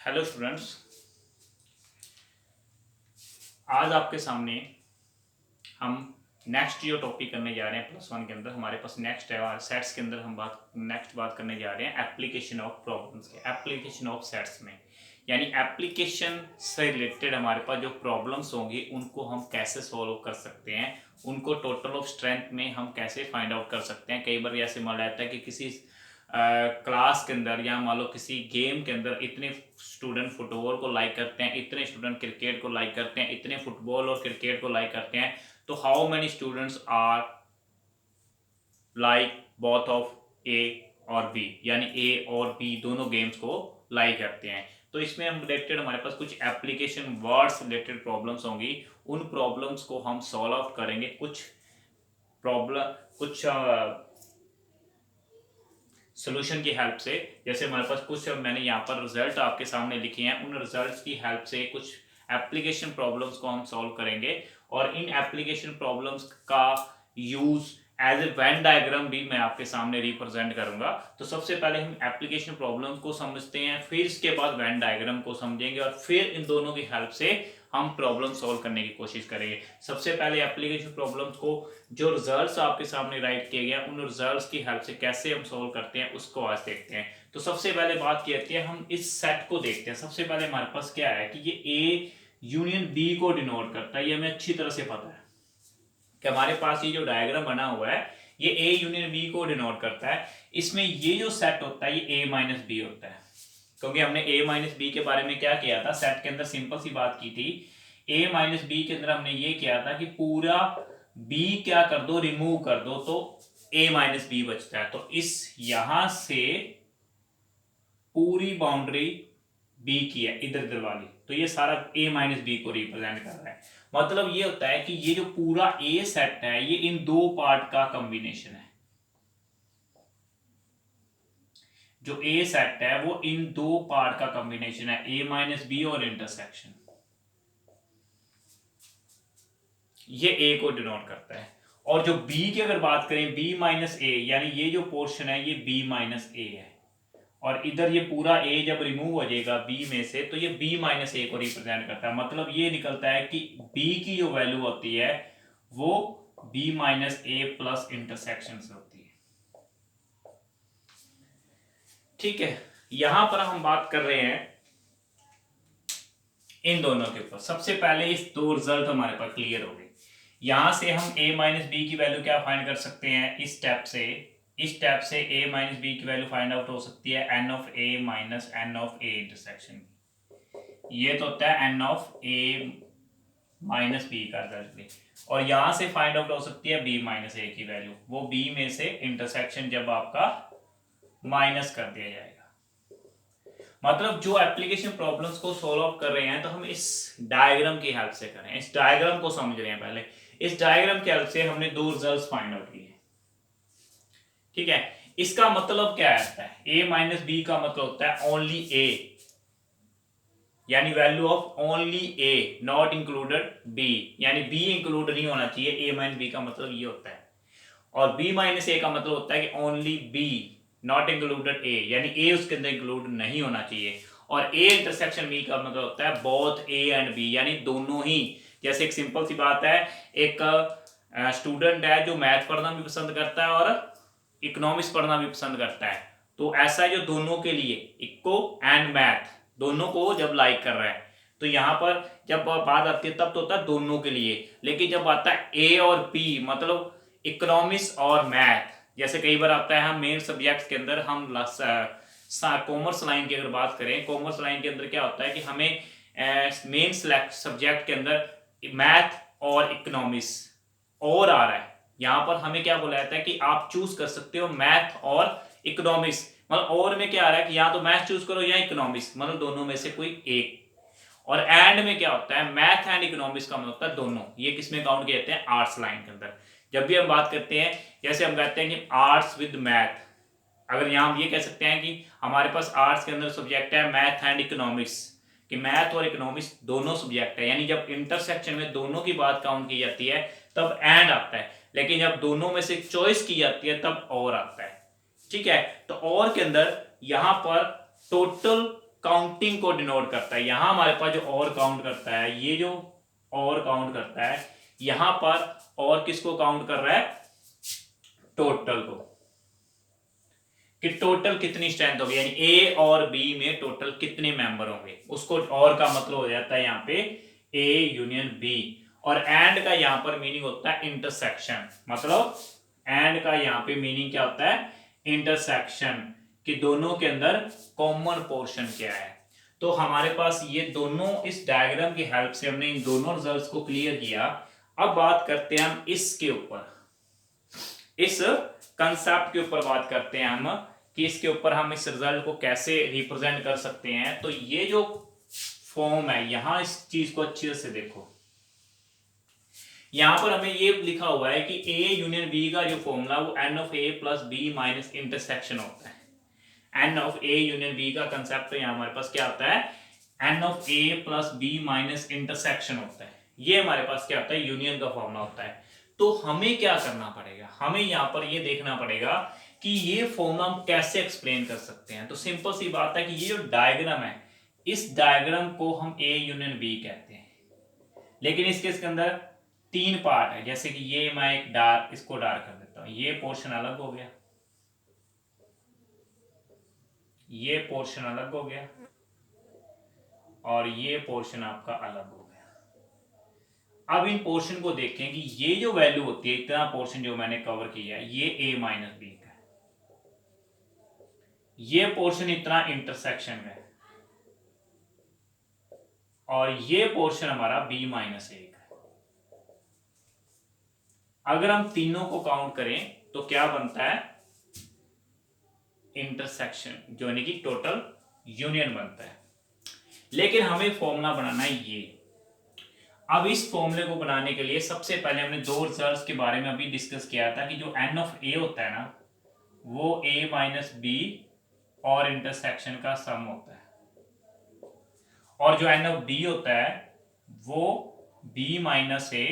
Hello students, आज आपके सामने हम नेक्स्ट जो टॉपिक करने जा रहे हैं प्लस वन के अंदर हमारे पास नेक्स्ट है सेट्स के अंदर हम बात करने जा रहे हैं एप्लीकेशन ऑफ प्रॉब्लम्स के एप्लीकेशन ऑफ सेट्स में। यानी एप्लीकेशन से रिलेटेड हमारे पास जो प्रॉब्लम्स होंगी उनको हम कैसे सॉल्व कर सकते हैं, उनको टोटल ऑफ स्ट्रेंथ में हम कैसे फाइंड आउट कर सकते हैं। कई बार ऐसे मान लेता है कि किसी क्लास के अंदर या मान लो किसी गेम के अंदर इतने स्टूडेंट फुटबॉल को लाइक करते हैं, इतने स्टूडेंट क्रिकेट को लाइक करते हैं, इतने फुटबॉल और क्रिकेट को लाइक करते हैं, तो how many students are like both of A और बी, यानी ए और बी दोनों गेम्स को लाइक करते हैं। तो इसमें हम रिलेटेड हमारे पास कुछ एप्लीकेशन वर्ड्स रिलेटेड प्रॉब्लम्स होंगी, उन प्रॉब्लम्स को हम सॉल्व आउट करेंगे। कुछ सोल्यूशन की हेल्प से। जैसे हमारे पास कुछ मैंने यहाँ पर रिजल्ट आपके सामने लिखे हैं, उन रिजल्ट्स की हेल्प से कुछ एप्लीकेशन प्रॉब्लम्स को हम सॉल्व करेंगे और इन एप्लीकेशन प्रॉब्लम्स का use as a Venn diagram भी मैं आपके सामने रिप्रेजेंट करूंगा। तो सबसे पहले हम एप्लीकेशन प्रॉब्लम्स को समझते हैं, फिर इसके बाद वेन डायग्राम को समझेंगे और फिर इन दोनों की हेल्प से हम प्रॉब्लम सॉल्व करने की कोशिश करेंगे। सबसे पहले एप्लीकेशन प्रॉब्लम्स को जो रिजल्ट्स आपके सामने राइट किए गए उन रिजल्ट्स की हेल्प से कैसे हम सॉल्व करते हैं उसको आज देखते हैं। तो सबसे पहले बात कहते हैं, हम इस सेट को देखते हैं। सबसे पहले हमारे पास क्या है कि ये ए यूनियन बी को डिनोट करता है, ये हमें अच्छी तरह से पता है कि हमारे पास ये जो डायग्राम बना हुआ है ये ए यूनियन बी को डिनोट करता है। इसमें ये जो सेट होता है ये ए माइनस बी होता है, क्योंकि हमने ए माइनस बी के बारे में क्या किया था, सेट के अंदर सिंपल सी बात की थी। ए माइनस बी के अंदर हमने ये किया था कि पूरा बी क्या कर दो, रिमूव कर दो, तो ए माइनस बी बचता है। तो इस यहां से पूरी बाउंड्री बी की है इधर इधर वाली, तो ये सारा ए माइनस बी को रिप्रेजेंट कर रहा है। मतलब ये होता है कि ये जो पूरा ए सेट है ये इन दो पार्ट का कॉम्बिनेशन है। जो ए सेट है वो इन दो पार्ट का कॉम्बिनेशन है, ए माइनस बी और इंटरसेक्शन। ये ए को डिनोट करता है। और जो बी की अगर बात करें बी माइनस ए, यानी ये जो पोर्शन है ये बी माइनस ए है, और इधर ये पूरा ए जब रिमूव हो जाएगा बी में से तो ये बी माइनस ए को रिप्रेजेंट करता है। मतलब ये निकलता है कि बी की जो वैल्यू होती है वो बी माइनस ए प्लस इंटरसेक्शन से होती है। ठीक है, यहां पर हम बात कर रहे हैं इन दोनों के ऊपर। सबसे पहले इस दो रिजल्ट हमारे पास क्लियर हो गए। यहां से हम a माइनस बी की वैल्यू क्या फाइंड कर सकते हैं, इस स्टेप से a माइनस बी की वैल्यू फाइंड आउट हो सकती है n of a minus n of a intersection. ये तो होता है n of a minus B का रिजल्ट। और यहां से फाइंड आउट हो सकती है b माइनस a की वैल्यू, वो b में से इंटरसेक्शन जब आपका माइनस कर दिया जाएगा। मतलब जो एप्लीकेशन प्रॉब्लम्स को सॉल्व आउट कर रहे हैं तो हम इस डायग्राम की हेल्प से करें, इस डायग्राम को समझ रहे हैं। पहले इस डायग्राम की हेल्प से हमने दो रिजल्ट्स फाइंड आउट किए। ठीक है, इसका मतलब क्या आता है, a माइनस बी का मतलब होता है ओनली a, यानी value of only a not included b, यानी b इंक्लूड नहीं होना चाहिए। a माइनस बी का मतलब ये होता है। और b माइनस a का मतलब होता है कि only b not included a, यानी a उसके अंदर इंक्लूड नहीं होना चाहिए। और a इंटरसेक्शन b का मतलब होता है बोथ a एंड b, यानी दोनों ही। जैसे एक सिंपल सी बात है, एक स्टूडेंट है जो मैथ पढ़ना भी पसंद करता है और इकोनॉमिक्स पढ़ना भी पसंद करता है, तो ऐसा जो दोनों के लिए इको एंड मैथ दोनों को जब लाइक कर रहा है, तो यहाँ पर जब बात आती है तब तो होता है दोनों के लिए। लेकिन जब आता है ए और बी, मतलब इकोनॉमिक्स और मैथ, जैसे कई बार आता है हम मेन सब्जेक्ट्स के अंदर हम कॉमर्स लाइन की अगर बात करें, कॉमर्स लाइन के अंदर क्या होता है कि हमें मेन सब्जेक्ट के अंदर मैथ और इकोनॉमिक्स और आ रहा है, यहाँ पर हमें क्या बोला जाता है कि आप चूज कर सकते हो मैथ और इकोनॉमिक्स। मतलब और में क्या आ रहा है कि या तो मैथ चूज करो या इकोनॉमिक्स, मतलब दोनों में से कोई एक। और एंड में क्या होता है, मैथ एंड इकोनॉमिक्स का मतलब होता है दोनों। ये किसमें काउंट किए जाते हैं, आर्ट्स लाइन के अंदर। जब भी हम बात करते हैं, जैसे हम कहते हैं कि आर्ट्स विद मैथ, अगर यहाँ हम ये कह सकते हैं कि हमारे पास आर्ट्स के अंदर सब्जेक्ट है मैथ एंड इकोनॉमिक्स, कि मैथ और इकोनॉमिक्स दोनों सब्जेक्ट है, यानी जब इंटरसेक्शन में दोनों की बात काउंट की जाती है तब एंड आता है, लेकिन जब दोनों में से चॉइस की जाती है तब और आता है। ठीक है, तो और के अंदर यहां पर टोटल काउंटिंग को डिनोट करता है। यहां हमारे पास जो और काउंट करता है, ये जो और काउंट करता है, यहां पर और किसको काउंट कर रहा है, टोटल को, कि टोटल कितनी स्ट्रेंथ होगी, यानी ए और बी में टोटल कितने मेंबर होंगे, उसको और का मतलब हो जाता है यहाँ पे ए यूनियन बी। और एंड का यहाँ पर मीनिंग होता है इंटरसेक्शन, मतलब एंड का यहाँ पे मीनिंग क्या होता है, इंटरसेक्शन, कि दोनों के अंदर कॉमन पोर्शन क्या है। तो हमारे पास ये दोनों, इस डायग्राम की हेल्प से हमने इन दोनों रिजल्ट्स को क्लियर किया। अब बात करते हैं हम इसके ऊपर, इस कंसेप्ट के ऊपर बात करते हैं हम, कि इसके ऊपर हम इस रिजल्ट को कैसे रिप्रेजेंट कर सकते हैं। तो ये जो फॉर्म है, यहां इस चीज को अच्छे से देखो, यहां पर हमें ये लिखा हुआ है कि ए यूनियन बी का जो फॉर्मूला वो n of A plus B minus intersection होता है। N of A union B का कंसेप्ट तो यहां हमारे पास क्या होता है, n of A plus B minus intersection होता है। ये हमारे पास क्या होता है, यूनियन का फॉर्मूला होता है। तो हमें क्या करना पड़ेगा, हमें यहां पर ये देखना पड़ेगा कि ये फॉर्मूला हम कैसे एक्सप्लेन कर सकते हैं। तो सिंपल सी बात है कि ये जो डायग्राम है, इस डायग्राम को हम ए यूनियन बी कहते हैं, लेकिन इसके अंदर तीन पार्ट है। जैसे कि ये मैं एक डार्क, इसको डार्क कर देता हूं, ये पोर्शन अलग हो गया, ये पोर्शन अलग हो गया, और ये पोर्शन आपका अलग हो गया। अब इन पोर्शन को देखें कि ये जो वैल्यू होती है, इतना पोर्शन जो मैंने कवर किया है, ये a माइनस बी का है, ये पोर्शन इतना इंटरसेक्शन में है, और ये पोर्शन हमारा b माइनस ए का है। अगर हम तीनों को काउंट करें तो क्या बनता है, इंटरसेक्शन, जो यानी कि टोटल यूनियन बनता है। लेकिन हमें फॉर्मूला बनाना है ये। अब इस फॉर्मूले को बनाने के लिए सबसे पहले हमने दो रिजल्ट्स के बारे में अभी डिस्कस किया था, कि जो एन ऑफ ए होता है ना, वो ए माइनस बी और इंटरसेक्शन का सम होता है, और जो एन ऑफ बी होता है वो बी माइनस ए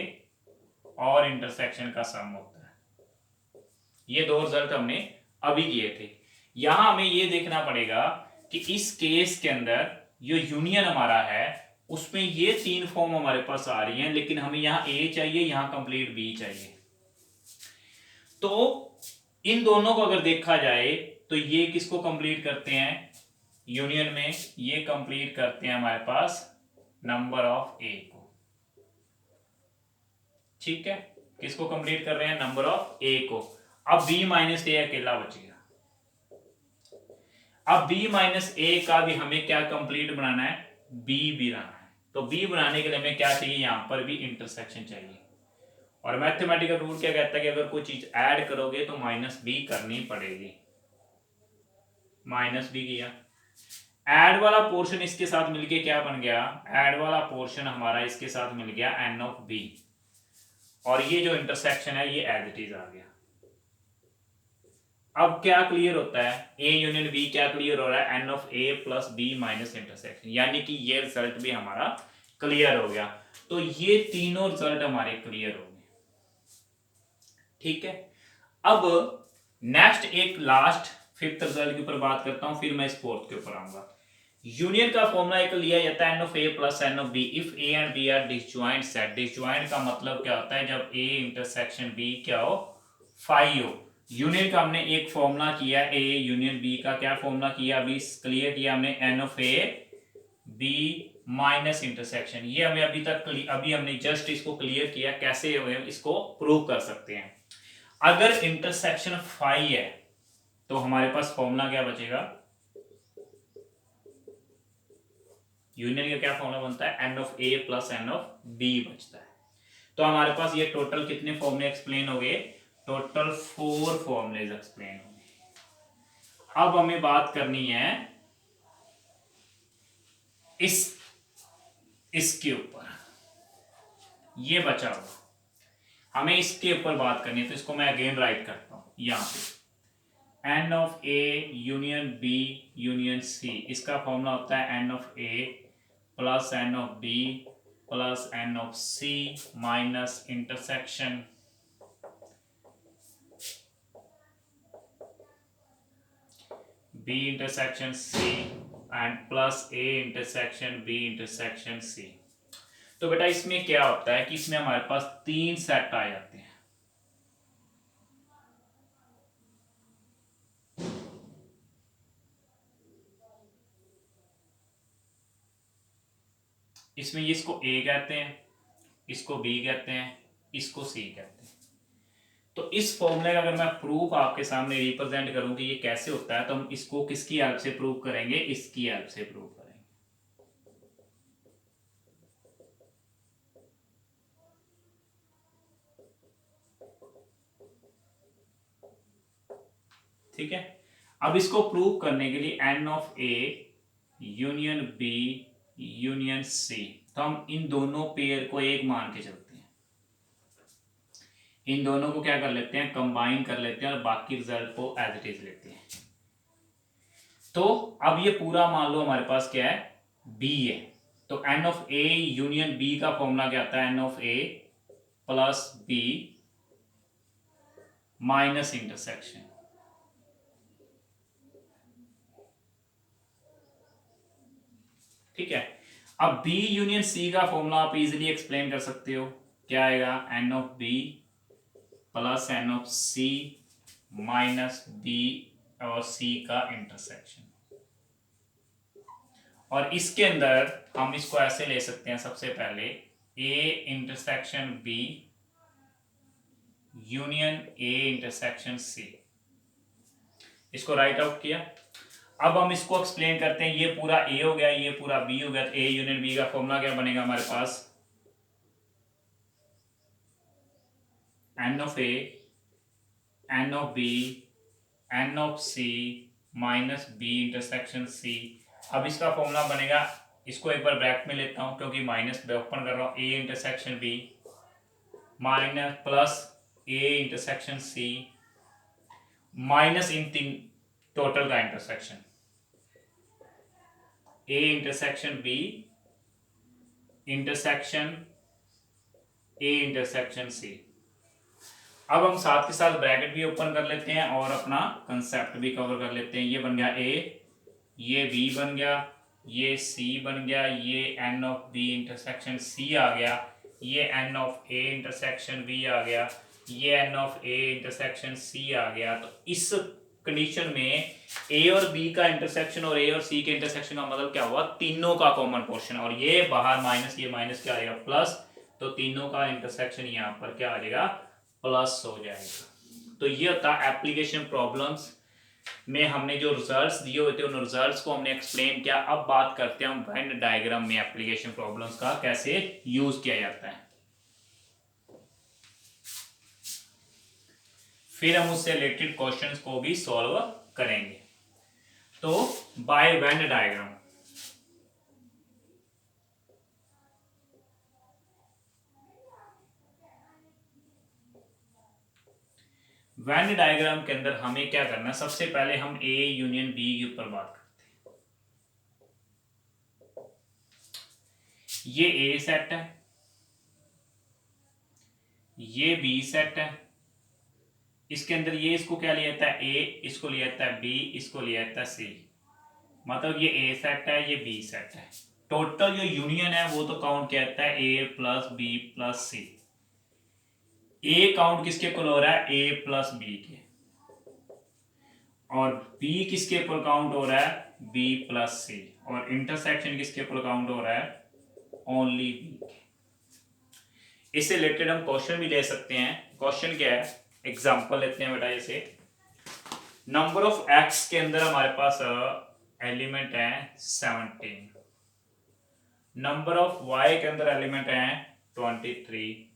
और इंटरसेक्शन का सम होता है। ये दो रिजल्ट हमने अभी किए थे। यहां हमें ये देखना पड़ेगा कि इस केस के अंदर जो यूनियन हमारा है, उसमें ये तीन फॉर्म हमारे पास आ रही हैं, लेकिन हमें यहां ए चाहिए, यहां कंप्लीट बी चाहिए। तो इन दोनों को अगर देखा जाए तो ये किसको कंप्लीट करते हैं, यूनियन में ये कंप्लीट करते हैं हमारे पास नंबर ऑफ ए को। ठीक है, किसको कंप्लीट कर रहे हैं, नंबर ऑफ ए को। अब b माइनस ए अकेला बचेगा। अब b माइनस ए का भी हमें क्या कंप्लीट बनाना है, b भी बनाना है। तो b बनाने के लिए हमें क्या चाहिए, यहां पर भी इंटरसेक्शन चाहिए। और मैथमेटिकल रूल क्या कहता है कि अगर कोई चीज ऐड करोगे तो माइनस बी करनी पड़ेगी। माइनस बी किया, ऐड वाला पोर्शन इसके साथ मिलके क्या बन गया, ऐड वाला पोर्शन हमारा इसके साथ मिल गया एन ऑफ बी, और ये जो इंटरसेक्शन है ये एज इट इज आ गया। अब क्या क्लियर होता है, ए यूनियन बी क्या क्लियर हो रहा है, n of A plus B minus intersection, यानी कि ये रिजल्ट भी हमारा क्लियर हो गया। तो ये तीनों रिजल्ट हमारे क्लियर हो गए। ठीक है, अब नेक्स्ट एक लास्ट फिफ्थ रिजल्ट के ऊपर बात करता हूं, फिर मैं इस फोर्थ के ऊपर आऊंगा। यूनियन का फॉर्मूला एक लिया जाता है n of A plus n of B if A and B are disjoint set. Disjoint का मतलब क्या होता है, जब ए इंटरसेक्शन बी क्या हो, फाई हो। यूनियन का हमने एक फॉर्मूला किया, ए यूनियन बी का क्या फॉर्मूला किया, अभी क्लियर किया हमने, n of A B minus intersection. ये हमें अभी हमने जस्ट इसको क्लियर किया, कैसे हम इसको प्रूव कर सकते हैं। अगर इंटरसेक्शन फाई है तो हमारे पास फॉर्मूला क्या बचेगा, यूनियन का क्या फॉर्मूला बनता है, n of A plus n of B बचता है। तो हमारे पास ये टोटल कितने फॉर्मूले एक्सप्लेन हो गए, टोटल 4 फॉर्मूलेज एक्सप्लेन हो गए। अब हमें बात करनी है इसके ऊपर, ये बचा हुआ हमें इसके ऊपर बात करनी है। तो इसको मैं अगेन राइट करता हूं यहां पे, n of A union B union C, इसका फॉर्मूला होता है n of A plus n of B plus n of C minus intersection B intersection C and plus A intersection B intersection C. तो बेटा इसमें क्या होता है कि इसमें हमारे पास 3 सेट आ जाते हैं। इसमें इसको ए कहते हैं, इसको बी कहते हैं, इसको सी कहते हैं। तो इस फॉर्मूले का अगर मैं प्रूफ आपके सामने रिप्रेजेंट करूं कि ये कैसे होता है, तो हम इसको किसकी हेल्प से प्रूव करेंगे, इसकी हेल्प से प्रूव करेंगे। ठीक है, अब इसको प्रूव करने के लिए n of A union B union C, तो हम इन दोनों पेयर को एक मान के चलते हैं। इन दोनों को क्या कर लेते हैं, कंबाइन कर लेते हैं और बाकी रिजल्ट को एज इट इज लेते हैं। तो अब ये पूरा मान लो हमारे पास क्या है, बी है। तो n of A union B का फॉर्मूला क्या आता है, n of A plus B minus intersection. ठीक है, अब बी यूनियन सी का फॉर्मूला आप इजीली एक्सप्लेन कर सकते हो। क्या आएगा, n of B plus n of C minus B और सी का इंटरसेक्शन। और इसके अंदर हम इसको ऐसे ले सकते हैं, सबसे पहले A intersection B union A intersection C, इसको राइट आउट किया। अब हम इसको एक्सप्लेन करते हैं, ये पूरा ए हो गया, ये पूरा बी हो गया, तो ए यूनियन बी का फॉर्मूला क्या बनेगा हमारे पास, n of A n of B n of C minus B intersection C. अब इसका फॉर्मूला बनेगा, इसको एक बार ब्रैकेट में लेता हूं क्योंकि माइनस ओपन कर रहा हूं, A intersection B minus plus A intersection C minus इन तीन टोटल का intersection, A intersection B intersection A intersection C. अब हम साथ के साथ ब्रैकेट भी ओपन कर लेते हैं और अपना कंसेप्ट भी कवर कर लेते हैं। ये बन गया ए, ये बी बन गया, ये सी बन गया, ये n of B intersection C आ गया, ये n of A intersection B आ गया, ये n of A intersection C आ गया। तो इस कंडीशन में ए और बी का इंटरसेक्शन और ए और सी के इंटरसेक्शन का मतलब क्या हुआ, तीनों का कॉमन पोर्शन, और ये बाहर माइनस, ये माइनस क्या आएगा प्लस, तो तीनों का इंटरसेक्शन यहाँ पर क्या आ जाएगा, प्लस हो जाएगा। तो ये होता है एप्लीकेशन प्रॉब्लम्स में हमने जो रिजल्ट्स दिए हुए थे उन रिजल्ट्स को हमने एक्सप्लेन किया। अब बात करते हैं हम वेन डायग्राम में एप्लीकेशन प्रॉब्लम्स का कैसे यूज किया जाता है, फिर हम उससे रिलेटेड क्वेश्चंस को भी सॉल्व करेंगे। तो by Venn diagram, Venn diagram के अंदर हमें क्या करना है, सबसे पहले हम ए यूनियन बी के ऊपर बात करते हैं। ये ए सेट है, ये बी सेट है, इसके अंदर ये इसको क्या लिया जाता है, ए, इसको लिया जाता है बी, इसको लिया जाता है सी, मतलब ये ए सेट है, ये बी सेट है। टोटल जो यूनियन है वो तो काउंट किया जाता है ए प्लस बी प्लस सी। ए काउंट किसके इक्वल हो रहा है, ए प्लस बी के, और बी किसके ऊपर काउंट हो रहा है, बी प्लस सी, और इंटरसेक्शन किसके ऊपर काउंट हो रहा है, ओनली बी के। इससे रिलेटेड हम क्वेश्चन भी ले सकते हैं। क्वेश्चन क्या है, एग्जांपल लेते हैं बेटा, जैसे नंबर ऑफ एक्स के अंदर हमारे पास एलिमेंट है 17, नंबर ऑफ वाई के अंदर एलिमेंट है 23,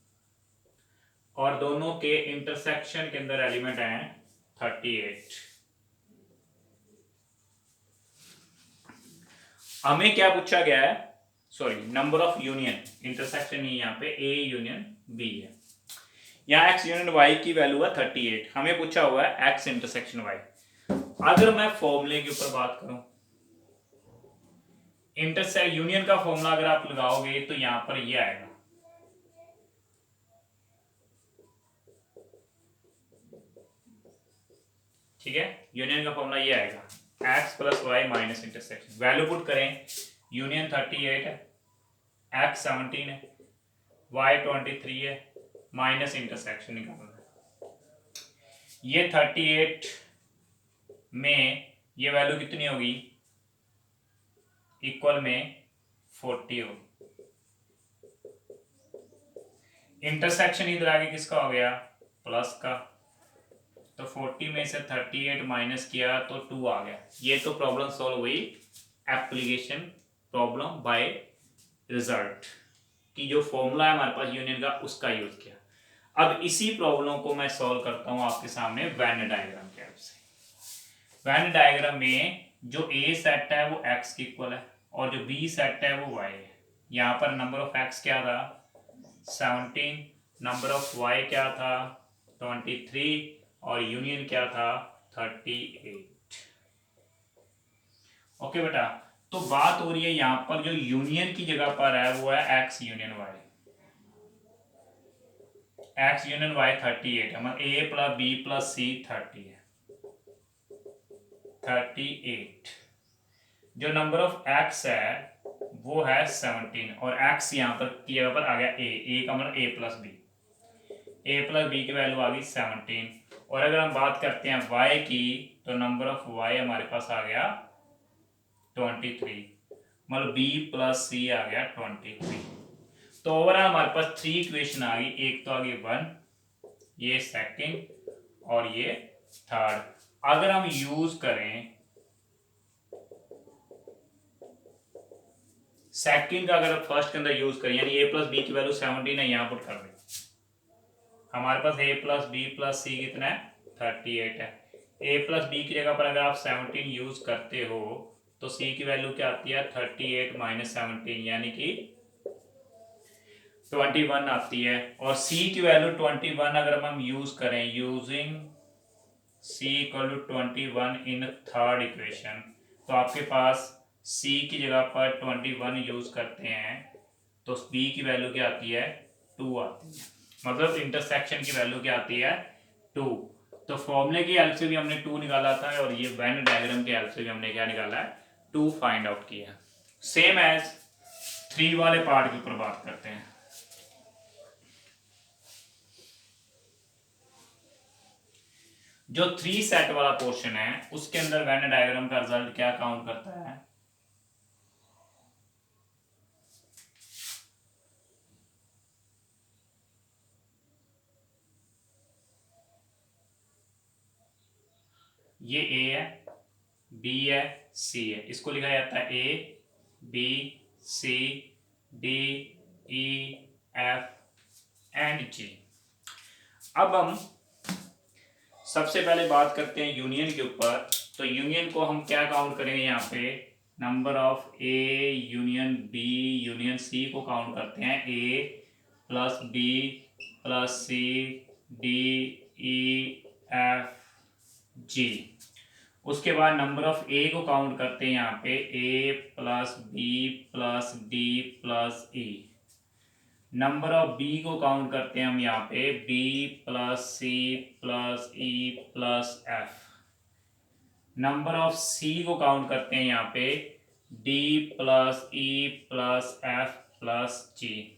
और दोनों के इंटरसेक्शन के अंदर एलिमेंट है 38। हमें क्या पूछा गया है, sorry number of union, intersection ही यहाँ पे ए यूनियन बी है, यहाँ एक्स यूनियन वाई की वैल्यू है 38, हमें पूछा हुआ है एक्स इंटरसेक्शन वाई। अगर मैं फॉर्मूले के ऊपर बात करूं, इंटरसेक्ट यूनियन का फॉर्मूला अगर आप लगाओगे तो यहां पर ये आएगा, ठीक है, यूनियन का फॉर्मूला ये आएगा, X plus Y minus intersection, value put करें, यूनियन 38 है, एक्स 17 है, वाई 23 है, माइनस इंटरसेक्शन निकालना है। ये 38 में ये वैल्यू कितनी होगी, इक्वल में 40 होगी। इंटरसेक्शन इधर आगे किसका हो गया, प्लस का, तो 40 में से 38 माइनस किया तो 2 आ गया। ये तो प्रॉब्लम सॉल्व हुई एप्लीकेशन प्रॉब्लम बाय रिजल्ट की, जो फॉर्मूला है हमारे पास यूनियन का उसका यूज किया। अब इसी प्रॉब्लम को मैं सॉल्व करता हूं आपके सामने वेन डायग्राम के हेल्प से। वेन डायग्राम में जो ए सेट है वो एक्स के इक्वल है और जो बी सेट है वो वाई है। यहाँ पर नंबर ऑफ एक्स क्या था 17, नंबर ऑफ वाई क्या था 23 और यूनियन क्या था 38। ओके बेटा, तो बात हो रही है यहां पर जो यूनियन की जगह पर है वो है X union Y. X union Y 38 है, मतलब A plus B plus C 30 है, 38। जो नंबर ऑफ एक्स है वो है 17 और एक्स यहाँ पर की जगह पर आ गया ए का मतलब ए प्लस बी की वैल्यू आ गई 17। और अगर हम बात करते हैं y की तो नंबर ऑफ y हमारे पास आ गया 23, मतलब b प्लस सी आ गया 23। तो ओवरऑल हमारे पास 3 इक्वेशन आ गई, एक तो आ गई 1, ये सेकंड और ये थर्ड। अगर हम यूज करें सेकंड का, अगर फर्स्ट के अंदर यूज करें यानी ए प्लस बी की वैल्यू 17 है, यहाँ पुट कर दें, हमारे पास ए प्लस बी प्लस सी कितना है 38 है। ए प्लस बी की जगह पर अगर आप 17 यूज करते हो तो सी की वैल्यू क्या आती है 38 माइनस 17 यानी कि 21 आती है। और सी की वैल्यू 21 अगर हम यूज करें using C equal to 21 in third equation, तो आपके पास सी की जगह पर 21 यूज करते हैं तो बी की वैल्यू क्या आती है 2 आती है, मतलब इंटरसेक्शन की वैल्यू क्या आती है 2। तो फॉर्मूले की हेल्प से भी हमने 2 निकाला था और ये वेन डायग्राम की हेल्प से भी हमने क्या निकाला है 2 फाइंड आउट किया। सेम एज 3 वाले पार्ट के ऊपर बात करते हैं। जो 3 सेट वाला पोर्शन है उसके अंदर वेन डायग्राम का रिजल्ट क्या काउंट करता है, ये ए है, बी है, सी है, इसको लिखा जाता है A B C D E F and G. अब हम सबसे पहले बात करते हैं यूनियन के ऊपर। तो यूनियन को हम क्या काउंट करेंगे, यहाँ पे number of A union B union C को काउंट करते हैं, A plus B plus C D E F G. उसके बाद नंबर ऑफ ए को काउंट करते हैं यहाँ पे A plus B plus D plus E. Number of B को काउंट करते हैं हम यहाँ पे B plus C plus E plus F. Number of C को काउंट करते हैं यहाँ पे D plus E plus F plus G.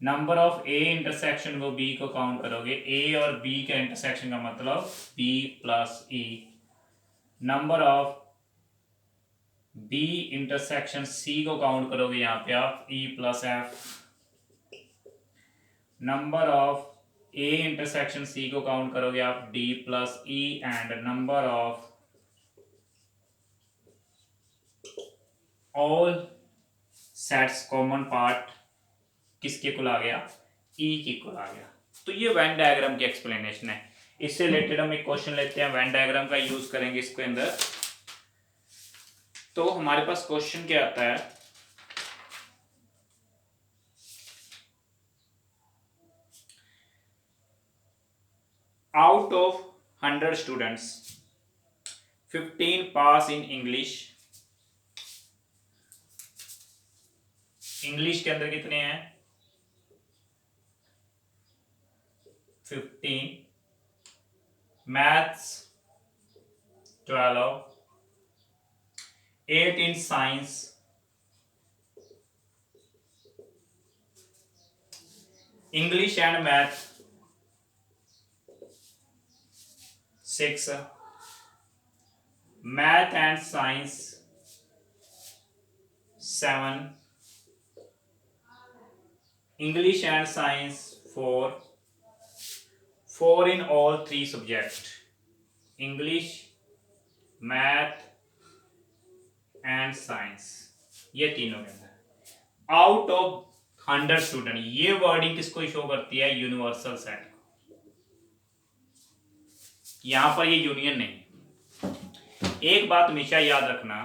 Number of A intersection को बी को काउंट करोगे, ए और बी का इंटरसेक्शन का मतलब B plus E. Number of B intersection C को काउंट करोगे यहाँ पे आप E plus F. Number of A intersection C को काउंट करोगे आप D plus E. And number of all sets common part किसके इक्वल आ गया ई के इक्वल आ गया। तो ये वेन डायग्राम की एक्सप्लेनेशन है। इससे रिलेटेड हम एक क्वेश्चन लेते हैं, वेन डायग्राम का यूज करेंगे इसके अंदर। तो हमारे पास क्वेश्चन क्या आता है, out of 100 students 15 pass in English. English के अंदर कितने हैं 15, maths 12, 8 in science, English and math 6, math and science 7, English and science 4, 4 in all 3 subjects, English, math and science, ये तीनों के अंदर आउट ऑफ 100 स्टूडेंट। ये वर्डिंग किसको शो करती है? यूनिवर्सल सेट को। यहां पर ये यूनियन नहीं है। एक बात हमेशा याद रखना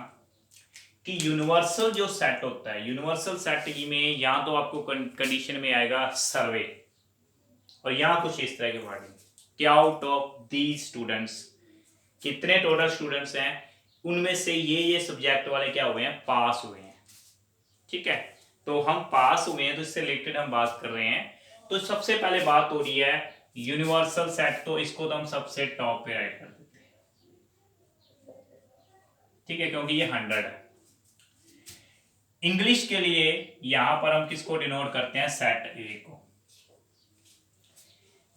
कि यूनिवर्सल जो सेट होता है, यूनिवर्सल सेट में या तो आपको कंडीशन में आएगा सर्वे, और यहां कुछ इस तरह की वर्डिंग कि आउट ऑफ दीज स्टूडेंट्स, कितने टोटल स्टूडेंट्स हैं, उनमें से ये सब्जेक्ट वाले क्या हुए हैं? पास हुए हैं। ठीक है, तो हम पास हुए हैं तो इससे रिलेटेड हम बात कर रहे हैं। तो सबसे पहले बात हो रही है यूनिवर्सल सेट, तो इसको तो हम सबसे टॉप पे राइट कर देते हैं। ठीक है, क्योंकि ये 100 है। इंग्लिश के लिए यहां पर हम किसको डिनोट करते हैं? सेट ए को।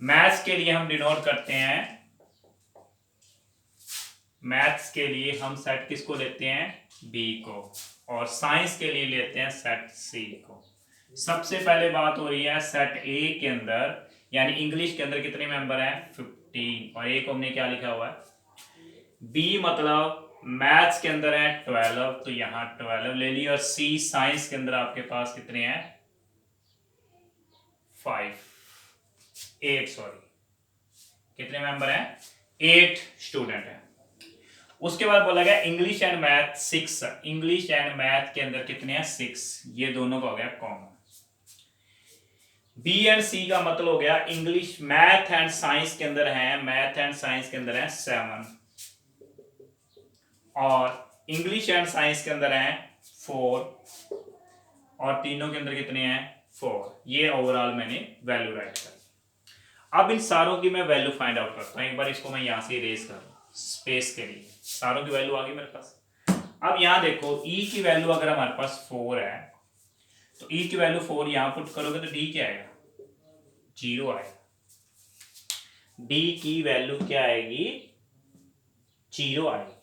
मैथ्स के लिए हम डिनोट करते हैं, मैथ्स के लिए हम सेट किसको लेते हैं? बी को। और साइंस के लिए लेते हैं सेट सी को। सबसे पहले बात हो रही है सेट ए के अंदर, यानी इंग्लिश के अंदर कितने मेंबर हैं? 15, और ए को हमने क्या लिखा हुआ है? बी मतलब मैथ्स के अंदर है 12, तो यहां 12 ले ली। और सी साइंस के अंदर आपके पास कितने हैं? 8 सॉरी, कितने मेंबर हैं? 8 स्टूडेंट हैं। उसके बाद बोला गया English and math 6, English and math के अंदर कितने हैं? 6, ये दोनों का हो गया कॉमन। बी एंड सी का मतलब हो गया इंग्लिश, मैथ एंड साइंस के अंदर है, मैथ एंड साइंस के अंदर है 7, और इंग्लिश एंड साइंस के अंदर है 4, और तीनों के अंदर कितने हैं? 4। ये ओवरऑल मैंने वैल्यू राइट कर। अब इन सारों की मैं वैल्यू फाइंड आउट करता हूं। एक बार इसको मैं यहां से इरेज कर लूं स्पेस के लिए। सारों की वैल्यू आ गई मेरे पास। अब यहां देखो ई की वैल्यू अगर हमारे पास 4 है, तो ई की वैल्यू 4 यहां पुट करोगे तो डी क्या आएगा? 0 आएगा। डी की वैल्यू क्या आएगी? 0 आएगी।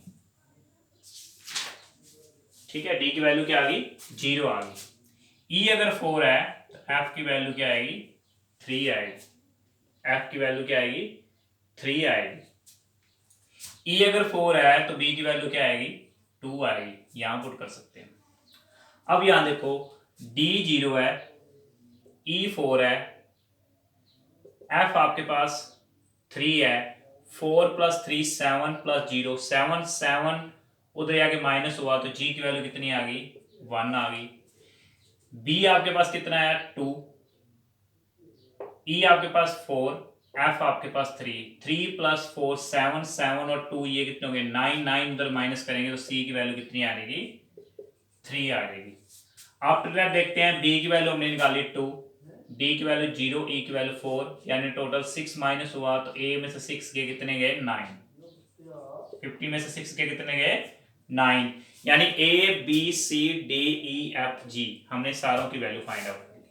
ठीक है, डी की वैल्यू क्या आ गई? 0 आ गई। ई अगर 4 है तो एफ की वैल्यू क्या आएगी? 3 आएगी। एफ की वैल्यू क्या आएगी? 3 आएगी। ई अगर 4 है तो बी की वैल्यू क्या आएगी? 2 आएगी। यहां पुट कर सकते हैं। अब यहां देखो डी 0 है, ई 4 है, एफ आपके पास 3 है, 4 + 3 7 + 0 7 7, उधर आके माइनस हुआ तो जी की वैल्यू कितनी आ गई? 1 आ गई। बी आपके पास कितना है? 2, ई आपके पास 4, एफ आपके पास 3, 3 + 4 7 7 और 2 ये कितने होंगे? 9 9, उधर माइनस करेंगे तो सी की वैल्यू कितनी आ जाएगी? 3 आ जाएगी। आफ्टर दैट देखते हैं बी की वैल्यू हमने निकाली 2, डी की वैल्यू 0, ई की वैल्यू 4, यानी टोटल 6 माइनस हुआ तो ए में से 6 के कितने गए? 9। 50 में से 6 के कितने गए? 9। यानी A B C D E F G हमने सारों की वैल्यू फाइंड आउट कर ली।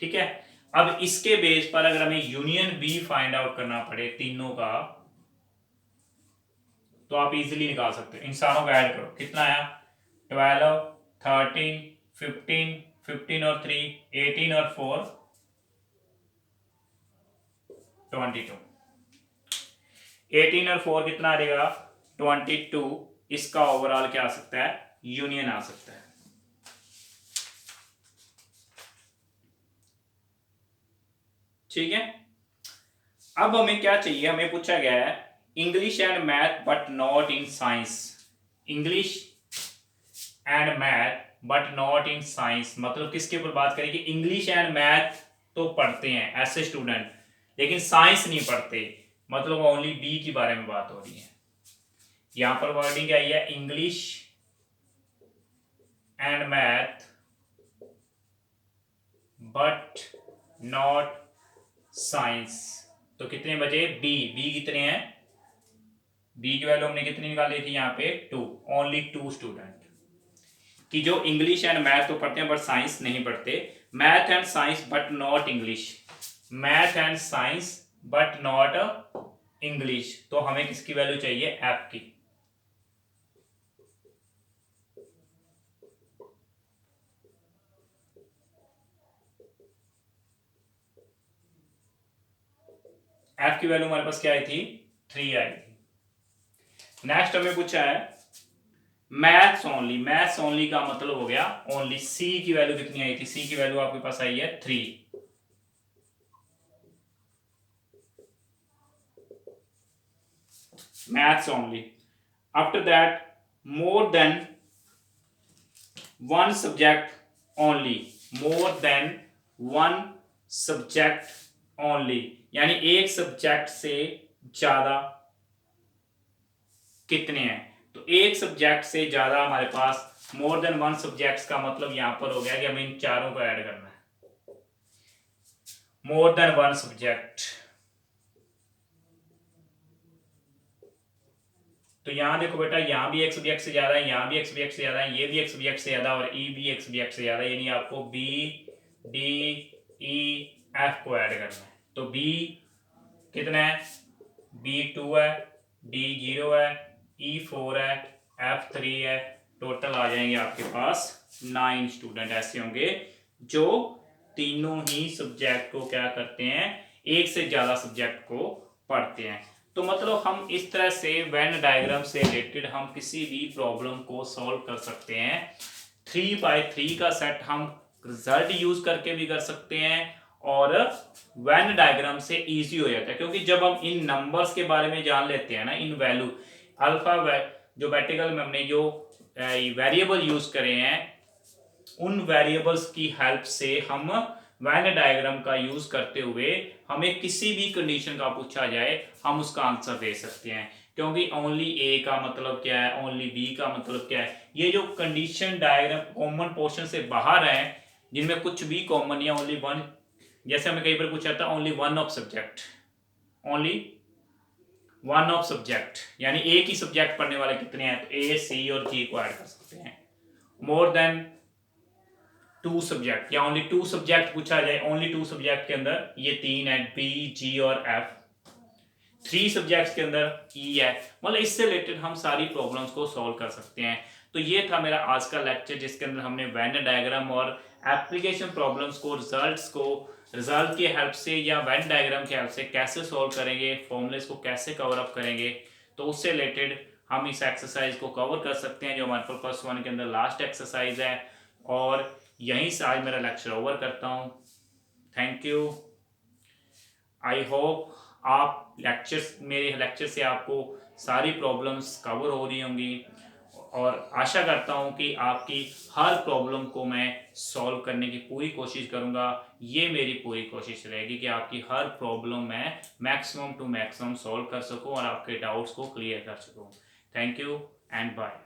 ठीक है, अब इसके बेस पर अगर हमें यूनियन बी फाइंड आउट करना पड़े तीनों का, तो आप इजीली निकाल सकते हो। इन सारों को ऐड करो, कितना आया? 12 13 15 15 और 3 18 और 4 22। 18 और 4 कितना आ जाएगा? 22। इसका ओवरऑल क्या आ सकता है? यूनियन आ सकता है। ठीक है, अब हमें क्या चाहिए? हमें पूछा गया है English and math but not in science. English and math but not in science मतलब किसके ऊपर बात करेंगे? इंग्लिश एंड मैथ तो पढ़ते हैं ऐसे स्टूडेंट, लेकिन साइंस नहीं पढ़ते, मतलब ओनली बी के बारे में बात हो रही है। यहां पर वर्डिंग आई है English and math but not science. तो कितने बचे? बी, बी कितने हैं? बी की वैल्यू हमने कितनी निकाली थी यहाँ पे 2, ओनली 2 स्टूडेंट कि जो इंग्लिश एंड मैथ तो पढ़ते हैं बट साइंस नहीं पढ़ते, math and science but not English, math and science but not English. तो हमें किसकी वैल्यू चाहिए, एफ की। एफ की वैल्यू हमारे पास क्या आई थी, 3 आई थी। नेक्स्ट हमें पूछा है मैथ्स ओनली, मैथ्स ओनली का मतलब हो गया ओनली, सी की वैल्यू कितनी आई थी, सी की वैल्यू आपके पास आई है 3, maths only. After that more than one subject only, more than one subject only, यानी एक सब्जेक्ट से ज्यादा कितने हैं, तो एक सब्जेक्ट से ज्यादा हमारे पास मोर देन वन सब्जेक्ट्स का मतलब यहां पर हो गया कि हमें इन चारों को ऐड करना है, मोर देन वन सब्जेक्ट। तो यहां देखो बेटा, यहां भी एक सब्जेक्ट से ज्यादा है, यहां भी एक सब्जेक्ट से ज्यादा है, ये भी एक सब्जेक्ट से ज्यादा और ई भी एक सब्जेक्ट से ज्यादा, यानी आपको बी डी ई एफ को ऐड करना है। तो बी कितना है, बी 2 है, डी 0 है, ई 4 है, एफ 3 है, टोटल आ जाएंगे आपके पास 9 स्टूडेंट ऐसे होंगे जो तीनों ही सब्जेक्ट को क्या करते हैं, एक से ज्यादा सब्जेक्ट को पढ़ते हैं। तो मतलब हम इस तरह से वेन डायग्राम से रिलेटेड हम किसी भी प्रॉब्लम को सॉल्व कर सकते हैं। 3x3 का सेट हम रिजल्ट यूज करके भी कर सकते हैं और वेन डायग्राम से इजी हो जाता है, क्योंकि जब हम इन नंबर्स के बारे में जान लेते हैं ना, इन वैल्यू अल्फा जो बैटिकल में हमने जो वेरिएबल यूज करे हैं, उन वेरिएबल्स की हेल्प से हम वेन डायग्राम का यूज करते हुए हमें किसी भी कंडीशन का पूछा जाए हम उसका आंसर दे सकते हैं। क्योंकि ओनली ए का मतलब क्या है, ओनली बी का मतलब क्या है, ये जो कंडीशन डायग्राम कॉमन पोर्शन से बाहर है, जिनमें कुछ भी कॉमन या ओनली वन, जैसे हमें कई बार पूछा था only one of subject, only one of subject, यानी एक ही सब्जेक्ट पढ़ने वाले कितने हैं, तो ए सी और जी को ऐड कर सकते हैं। मोर देन 2 सब्जेक्ट या ओनली 2 सब्जेक्ट पूछा जाए, ओनली 2 सब्जेक्ट के अंदर ये 3 है, बी जी और एफ। 3 सब्जेक्ट्स के अंदर ई है, मतलब इससे रिलेटेड हम सारी प्रॉब्लम्स को सॉल्व कर सकते हैं। तो ये था मेरा आज का लेक्चर, जिसके अंदर हमने वेन डायग्राम और एप्लीकेशन प्रॉब्लम्स को, रिजल्ट की हेल्प से या वेन डायग्राम की हेल्प से कैसे सॉल्व करेंगे, फॉर्मूलेस को कैसे कवर अप करेंगे, तो उससे रिलेटेड हम इस एक्सरसाइज को कवर कर सकते हैं, जो हमारे पास प्लस 1 के अंदर लास्ट एक्सरसाइज है। और यहीं से आज मेरा लेक्चर ओवर करता हूँ। Thank you. आई होप आप मेरे लेक्चर से आपको सारी प्रॉब्लम्स कवर हो रही होंगी, और आशा करता हूं कि आपकी हर प्रॉब्लम को मैं सॉल्व करने की पूरी कोशिश करूंगा। ये मेरी पूरी कोशिश रहेगी कि आपकी हर प्रॉब्लम मैं मैक्सिमम टू मैक्सिमम सॉल्व कर सकूं और आपके डाउट्स को क्लियर कर सकूं। Thank you and bye.